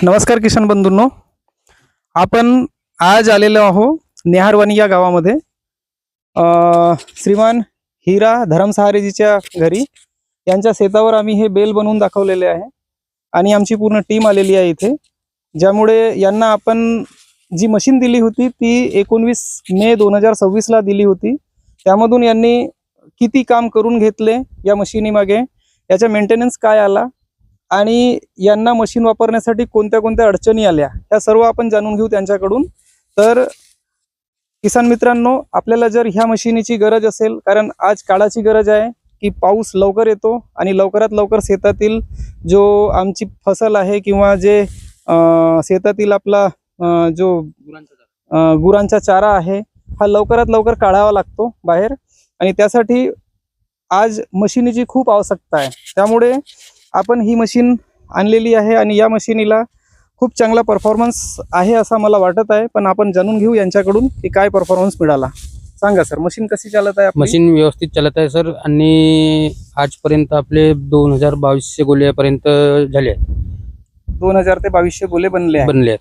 नमस्कार किसान बंधूंनो, आपण आज आलेलो आहो नेहारवानी या गावामध्ये श्रीमान हिरा धरमसहारेजीच्या घरी यांच्या शेतावर आम्ही हे बेल बनवून दाखवलेले आहे आणि आमची पूर्ण टीम आलेली आहे इथे। ज्यामुळे यांना आपण जी मशीन दिली होती ती 19 मे 2026 ला दिली होती। त्यामधून यांनी किती काम करून घेतले या मशीनी मागे, याचा मेंटेनन्स काय आला आणि यांना मशीन वापरण्यासाठी कोणत्या कोणत्या अडचणी आल्या त्या सर्व आपण जाणून घेऊ त्यांच्याकडून। तर किसान मित्रांनो, आपल्याला जर ह्या मशीनीची गरज असेल, कारण आज काळाची गरज आहे की पाऊस लवकर येतो आणि लवकरात लवकर शेतातील जो आमची फसल आहे किंवा जे शेतातील आपला जो गुरांचा चारा आहे हा लवकरात लवकर काढावा लागतो बाहेर, आणि त्यासाठी आज मशीनीची खूप आवश्यकता आहे। त्यामुळे आपण ही मशीन आणलेली आहे आणि या मशीनीला खूप चांगला परफॉर्मन्स आहे असं मला वाटत आहे। पण आपण जाणून घेऊ यांच्याकडून की काय परफॉर्मन्स मिळाला। सांगा सर, मशीन कशी चालत आहे? मशीन व्यवस्थित चालत आहे सर, आणि आजपर्यंत आपले 2200 गोल्यापर्यंत झाले आहेत। 2000 ते 2200 गोले बनले आहेत।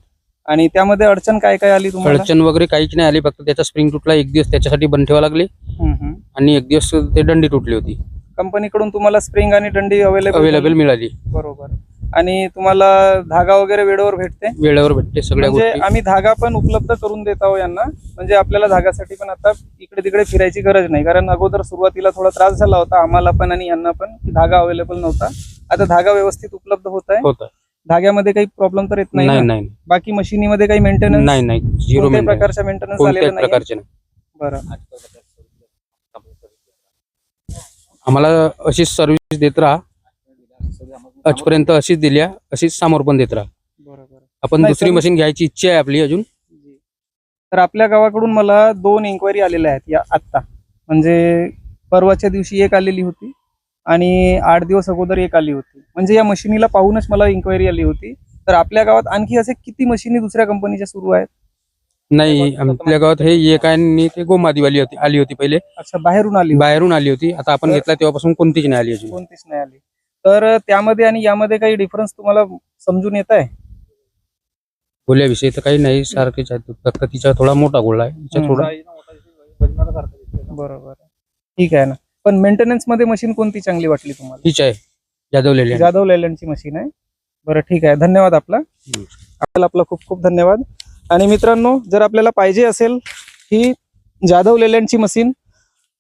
आणि त्यामध्ये अडचण काय काय आली तुम्हाला? अडचण वगैरे काहीच नाही आली, फक्त त्याचा स्प्रिंग तुटला, एक दिवस त्याच्यासाठी बंद ठेवावं लागले आणि एक दिवस ते दंडी तुटली होती। कंपनीकडून तुम्हाला स्प्रिंग आणि दंडी अवेलेबल मिळाली। बरोबर, आणि तुम्हाला धागा वगैरे वेळेवर भेटते? वेळेवर भेटते सगळ्या म्हणजे गोष्टी। आम्ही धागा पण उपलब्ध करून देत आहोत यांना, म्हणजे आपल्याला धागासाठी पण आता इकडे तिकडे फिरायची गरज नाही। कारण अगोदर सुरुवातीला थोडा त्रास झाला होता आम्हाला पण आणि यांना पण, की धागा अवेलेबल नव्हता। आता धागा व्यवस्थित उपलब्ध होत आहे। धाग्यामध्ये काही प्रॉब्लेम तर येत नाही? नाही। बाकी मशीनीमध्ये काही मेंटेनन्स? नाही, झिरो प्रकारचा मेंटेनन्स झालेला नाही? बरं, आम्हाला अशीच सर्व्हिस देत राहा, आजपर्यंत अशीच दिल्या, अशीच समोर पण देत राहा। बरोबर। आपण दुसरी मशीन घ्यायची इच्छा आहे आपली अजून। तर आपल्या गावाकडून मला 2 इन्क्वायरी आलेल्या आहेत या आत्ता, म्हणजे परवाच्या दिवशी एक आलेली होती आणि 8 दिवस अगोदर एक आली होती। म्हणजे या मशीनीला पाहूनच मला इन्क्वायरी आली होती। तर आपल्या गावात आणखी असे किती मशीनी दुसऱ्या कंपनीच्या सुरू आहेत? नाही, आपल्या गावात हे एक आणि ते गोमादीवाली आली होती पहिले। अच्छा, बाहेरून आली होती? आता आपण घेतला तेव्हापासून कोणतीच नाही आली अजून। कोणतीच नाही आली। तर त्यामध्ये आणि यामध्ये काही डिफरन्स तुम्हाला समजून येत आहे? गोल्याविषयी तर काही नाही, सारखेच आहेत, फक्त तिचा थोडा मोठा गोळा आहे, थोडा। बरोबर, ठीक आहे ना। पण मेंटेनन्स मध्ये मशीन कोणती चांगली वाटली तुम्हाला? हीच आहे, जाधव लेलँडची मशीन आहे। बरं, ठीक आहे, धन्यवाद आपला खूप खूप धन्यवाद। आणि मित्रांनो, जर आपल्याला पाहिजे असेल ही जाधव लेलँडची मशीन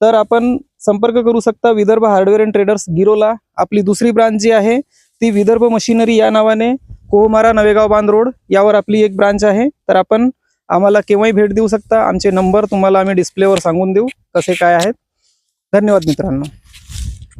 तर आपण संपर्क करू शकता Vidarbha hardware and traders Girola. आपली दुसरी ब्रांच जी आहे ती विदर्भ मशिनरी या नावाने कोहमारा नवेगाव बांध रोड यावर आपली एक ब्रांच आहे। तर आपण आम्हाला केव्हाही भेट देऊ शकता। आमचे नंबर तुम्हाला आम्ही डिस्प्लेवर सांगून देऊ कसे काय आहेत। धन्यवाद मित्रांनो।